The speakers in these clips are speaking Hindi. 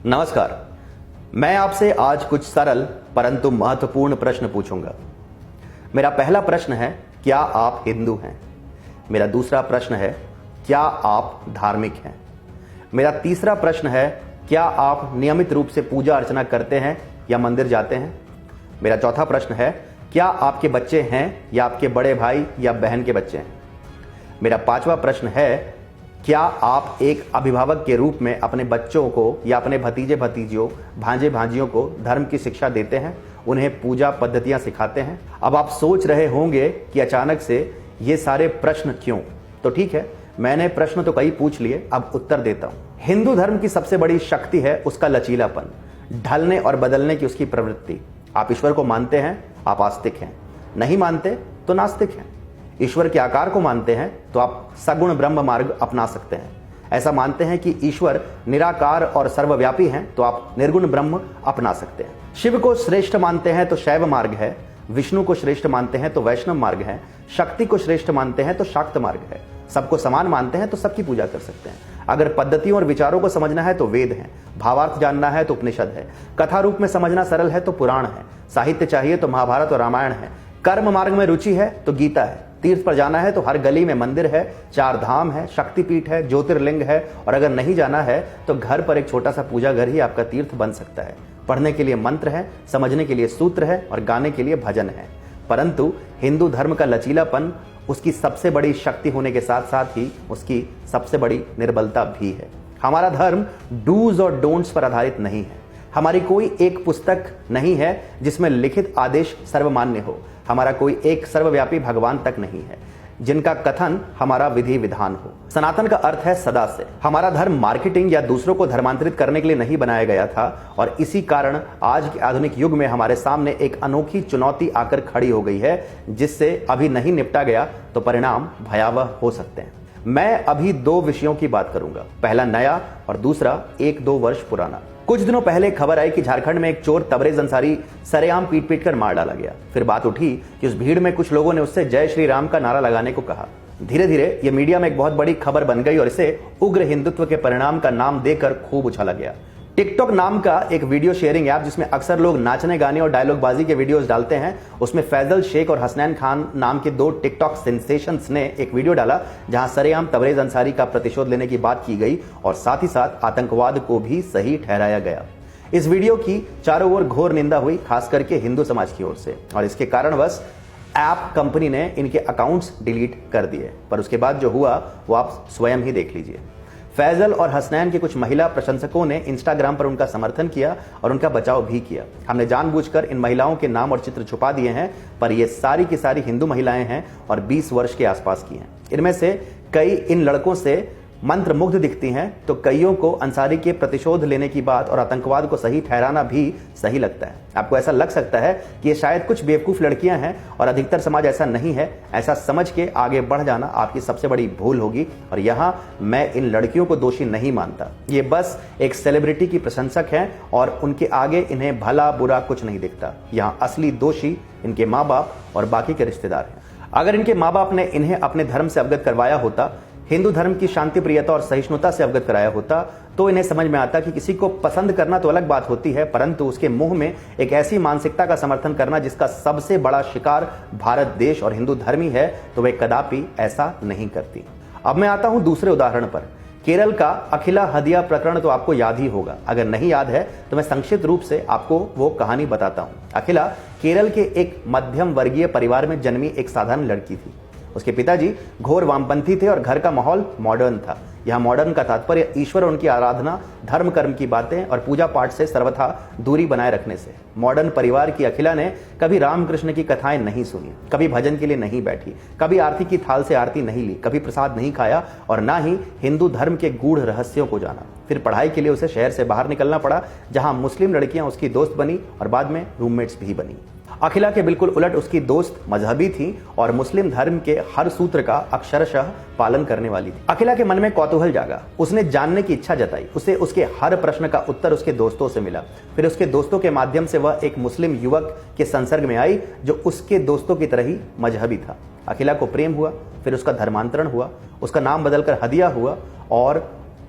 नमस्कार। मैं आपसे आज कुछ सरल परंतु महत्वपूर्ण प्रश्न पूछूंगा। मेरा पहला प्रश्न है, क्या आप हिंदू हैं? मेरा दूसरा प्रश्न है, क्या आप धार्मिक हैं? मेरा तीसरा प्रश्न है, क्या आप नियमित रूप से पूजा अर्चना करते हैं या मंदिर जाते हैं? मेरा चौथा प्रश्न है, क्या आपके बच्चे हैं या आपके बड़े भाई या बहन के बच्चे हैं? मेरा पांचवा प्रश्न है, क्या आप एक अभिभावक के रूप में अपने बच्चों को या अपने भतीजे भतीजियों भांजे भांजियों को धर्म की शिक्षा देते हैं, उन्हें पूजा पद्धतियां सिखाते हैं? अब आप सोच रहे होंगे कि अचानक से ये सारे प्रश्न क्यों? तो ठीक है, मैंने प्रश्न तो कई पूछ लिए, अब उत्तर देता हूं। हिंदू धर्म की सबसे बड़ी शक्ति है उसका लचीलापन, ढलने और बदलने की उसकी प्रवृत्ति। आप ईश्वर को मानते हैं, आप आस्तिक हैं। नहीं मानते तो नास्तिक हैं। ईश्वर के आकार को मानते हैं तो आप सगुण ब्रह्म मार्ग अपना सकते हैं। ऐसा मानते हैं कि ईश्वर निराकार और सर्वव्यापी हैं तो आप निर्गुण ब्रह्म अपना सकते हैं। शिव को श्रेष्ठ मानते हैं तो शैव मार्ग है, विष्णु को श्रेष्ठ मानते हैं तो वैष्णव मार्ग है, शक्ति को श्रेष्ठ मानते हैं तो शाक्त मार्ग है, सबको समान मानते हैं तो सबकी पूजा कर सकते हैं। अगर पद्धतियों और विचारों को समझना है तो वेद है, भावार्थ जानना है तो उपनिषद है, कथा रूप में समझना सरल है तो पुराण है, साहित्य चाहिए तो महाभारत और रामायण है, कर्म मार्ग में रुचि है तो गीता है, तीर्थ पर जाना है तो हर गली में मंदिर है, 4 धाम है, शक्तिपीठ है, ज्योतिर्लिंग है, और अगर नहीं जाना है तो घर पर एक छोटा सा पूजा घर ही आपका तीर्थ बन सकता है। पढ़ने के लिए मंत्र है, समझने के लिए सूत्र है और गाने के लिए भजन है। परंतु हिंदू धर्म का लचीलापन उसकी सबसे बड़ी शक्ति होने के साथ साथ ही उसकी सबसे बड़ी निर्बलता भी है। हमारा धर्म डूज और डोंट्स पर आधारित नहीं है। हमारी कोई एक पुस्तक नहीं है जिसमें लिखित आदेश सर्वमान्य हो। हमारा कोई एक सर्वव्यापी भगवान तक नहीं है जिनका कथन हमारा विधि विधान हो। सनातन का अर्थ है सदा से। हमारा धर्म मार्केटिंग या दूसरों को धर्मांतरित करने के लिए नहीं बनाया गया था, और इसी कारण आज के आधुनिक युग में हमारे सामने एक अनोखी चुनौती आकर खड़ी हो गई है, जिससे अभी नहीं निपटा गया तो परिणाम भयावह हो सकते हैं। मैं अभी 2 विषयों की बात करूंगा, पहला नया और दूसरा 1-2 वर्ष पुराना। कुछ दिनों पहले खबर आई कि झारखंड में एक चोर तबरेज अंसारी सरेआम पीट पीट कर मार डाला गया। फिर बात उठी कि उस भीड़ में कुछ लोगों ने उससे जय श्री राम का नारा लगाने को कहा। धीरे धीरे ये मीडिया में एक बहुत बड़ी खबर बन गई और इसे उग्र हिंदुत्व के परिणाम का नाम देकर खूब उछाला गया। टिकटॉक नाम का एक वीडियो शेयरिंग ऐप जिसमें अक्सर लोग नाचने गाने और डायलॉगबाजी के वीडियोस डालते हैं, उसमें फैजल शेख और हसनैन खान नाम के 2 टिकटॉक सेंसेशंस ने एक वीडियो डाला जहां सरेआम तबरेज अंसारी का प्रतिशोध लेने की बात की गई और साथ ही साथ आतंकवाद को भी सही ठहराया गया। इस वीडियो की चारों ओर घोर निंदा हुई, खास करके हिंदू समाज की ओर से, और इसके कारणवश ऐप कंपनी ने इनके अकाउंट्स डिलीट कर दिए। पर उसके बाद जो हुआ वो आप स्वयं ही देख लीजिए। फैजल और हसनैन के कुछ महिला प्रशंसकों ने इंस्टाग्राम पर उनका समर्थन किया और उनका बचाव भी किया। हमने जानबूझकर इन महिलाओं के नाम और चित्र छुपा दिए हैं, पर ये सारी की सारी हिंदू महिलाएं हैं और 20 वर्ष के आसपास की हैं। इनमें से कई इन लड़कों से मंत्रमुग्ध दिखती हैं, तो कईयों को अंसारी के प्रतिशोध लेने की बात और आतंकवाद को सही ठहराना भी सही लगता है। आपको ऐसा लग सकता है कि ये शायद कुछ बेवकूफ लड़कियां हैं और अधिकतर समाज ऐसा नहीं है। ऐसा समझ के आगे बढ़ जाना आपकी सबसे बड़ी भूल होगी, और यहां मैं इन लड़कियों को दोषी नहीं मानता। ये बस एक सेलिब्रिटी की प्रशंसक हैं और उनके आगे इन्हें भला बुरा कुछ नहीं दिखता। यहाँ असली दोषी इनके माँ बाप और बाकी के रिश्तेदार हैं। अगर इनके माँ बाप ने इन्हें अपने धर्म से अवगत करवाया होता, हिंदू धर्म की शांति प्रियता और सहिष्णुता से अवगत कराया होता, तो इन्हें समझ में आता कि किसी को पसंद करना तो अलग बात होती है, परंतु उसके मुंह में एक ऐसी मानसिकता का समर्थन करना जिसका सबसे बड़ा शिकार भारत देश और हिंदू धर्म ही है, तो वे कदापि ऐसा नहीं करती। अब मैं आता हूं दूसरे उदाहरण पर। केरल का अखिला हदिया प्रकरण तो आपको याद ही होगा। अगर नहीं याद है तो मैं संक्षिप्त रूप से आपको वो कहानी बताता हूं। अखिला केरल के एक मध्यम वर्गीय परिवार में जन्मी एक साधारण लड़की थी। उसके पिताजी घोर वामपंथी थे और घर का माहौल मॉडर्न था। यहाँ मॉडर्न का तात्पर्य ईश्वर और उनकी आराधना, धर्म कर्म की बातें और पूजा पाठ से सर्वथा दूरी बनाए रखने से। मॉडर्न परिवार की अखिला ने कभी रामकृष्ण की कथाएं नहीं सुनी, कभी भजन के लिए नहीं बैठी, कभी आरती की थाल से आरती नहीं ली, कभी प्रसाद नहीं खाया और ना ही हिंदू धर्म के गूढ़ रहस्यों को जाना। फिर पढ़ाई के लिए उसे शहर से बाहर निकलना पड़ा, जहां मुस्लिम लड़कियां उसकी दोस्त बनी और बाद में रूममेट्स भी बनी। अखिला के बिल्कुल उलट उसकी दोस्त मजहबी थी और मुस्लिम धर्म के हर सूत्र का अक्षरशः पालन करने वाली थी। अखिला के मन में कौतूहल जागा, उसने जानने की इच्छा जताई। उसे उसके हर प्रश्न का उत्तर उसके दोस्तों से मिला। फिर उसके दोस्तों के माध्यम से वह एक मुस्लिम युवक के संसर्ग में आई जो उसके दोस्तों की तरह ही मजहबी था। अखिला को प्रेम हुआ, फिर उसका धर्मांतरण हुआ, उसका नाम बदलकर हदिया हुआ और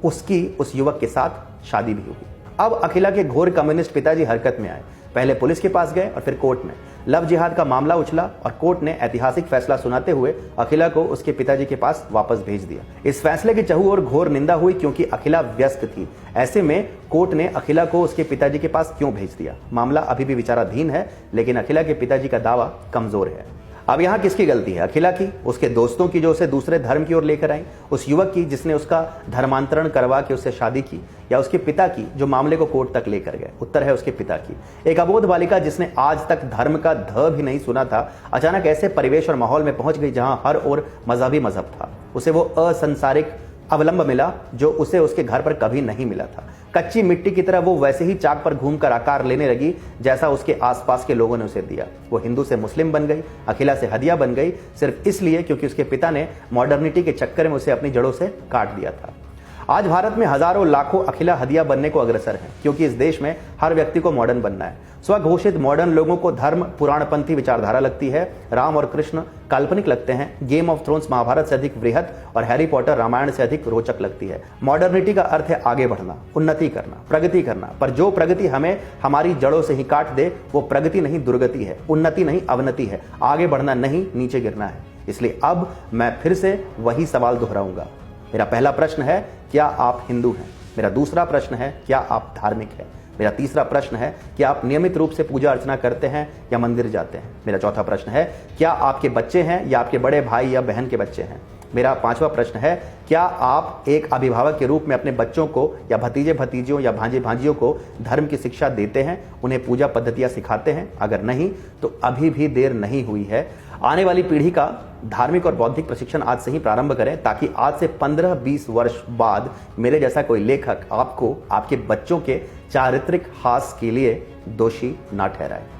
उसकी उस युवक के साथ शादी भी हुई। अब अखिला के घोर कम्युनिस्ट पिताजी हरकत में आए। पहले पुलिस के पास गए और फिर कोर्ट में। लव जिहाद का मामला उछला और कोर्ट ने ऐतिहासिक फैसला सुनाते हुए अखिला को उसके पिताजी के पास वापस भेज दिया। इस फैसले की चहु और घोर निंदा हुई क्योंकि अखिला व्यस्त थी। ऐसे में कोर्ट ने अखिला को उसके पिताजी के पास क्यों भेज दिया? मामला अभी भी विचाराधीन है, लेकिन अखिला के पिताजी का दावा कमजोर है। अब यहां किसकी गलती है? अखिला की, उसके दोस्तों की जो उसे दूसरे धर्म की ओर लेकर आई, उस युवक की जिसने उसका धर्मांतरण करवा के उससे शादी की, या उसके पिता की जो मामले को कोर्ट तक लेकर गए? उत्तर है उसके पिता की। एक अबोध बालिका जिसने आज तक धर्म का ध भी नहीं सुना था, अचानक ऐसे परिवेश और माहौल में पहुंच गई जहां हर ओर मजहबी मजहब था। उसे वो असंसारिक अवलंब मिला जो उसे उसके घर पर कभी नहीं मिला था। कच्ची मिट्टी की तरह वो वैसे ही चाक पर घूमकर आकार लेने लगी जैसा उसके आसपास के लोगों ने उसे दिया। वो हिंदू से मुस्लिम बन गई, अखिला से हदिया बन गई, सिर्फ इसलिए क्योंकि उसके पिता ने मॉडर्निटी के चक्कर में उसे अपनी जड़ों से काट दिया था। आज भारत में हजारों लाखों अखिला हदिया बनने को अग्रसर हैं, क्योंकि इस देश में हर व्यक्ति को मॉडर्न बनना है। स्वघोषित मॉडर्न लोगों को धर्म पुराणपंथी विचारधारा लगती है, राम और कृष्ण काल्पनिक लगते हैं, गेम ऑफ थ्रोन्स महाभारत से अधिक वृहद और हैरी पॉटर रामायण से अधिक रोचक लगती है। मॉडर्निटी का अर्थ है आगे बढ़ना, उन्नति करना, प्रगति करना, पर जो प्रगति हमें हमारी जड़ों से ही काट दे वो प्रगति नहीं दुर्गति है, उन्नति नहीं अवनति है। आगे बढ़ना नहीं, नीचे गिरना है। इसलिए अब मैं फिर से वही सवाल दोहराऊंगा। मेरा पहला प्रश्न है, क्या आप हिंदू हैं? मेरा दूसरा प्रश्न है, क्या आप धार्मिक हैं? मेरा तीसरा प्रश्न है, क्या आप नियमित रूप से पूजा अर्चना करते हैं या मंदिर जाते हैं? मेरा चौथा प्रश्न है, क्या आपके बच्चे हैं या आपके बड़े भाई या बहन के बच्चे हैं? मेरा पांचवा प्रश्न है, क्या आप एक अभिभावक के रूप में अपने बच्चों को या भतीजे भतीजियों या भांजे भांजियों को धर्म की शिक्षा देते हैं, उन्हें पूजा पद्धतियां सिखाते हैं? अगर नहीं तो अभी भी देर नहीं हुई है। आने वाली पीढ़ी का धार्मिक और बौद्धिक प्रशिक्षण आज से ही प्रारंभ करें, ताकि आज से 15-20 वर्ष बाद मेरे जैसा कोई लेखक आपको आपके बच्चों के चारित्रिक हास के लिए दोषी ना ठहराए।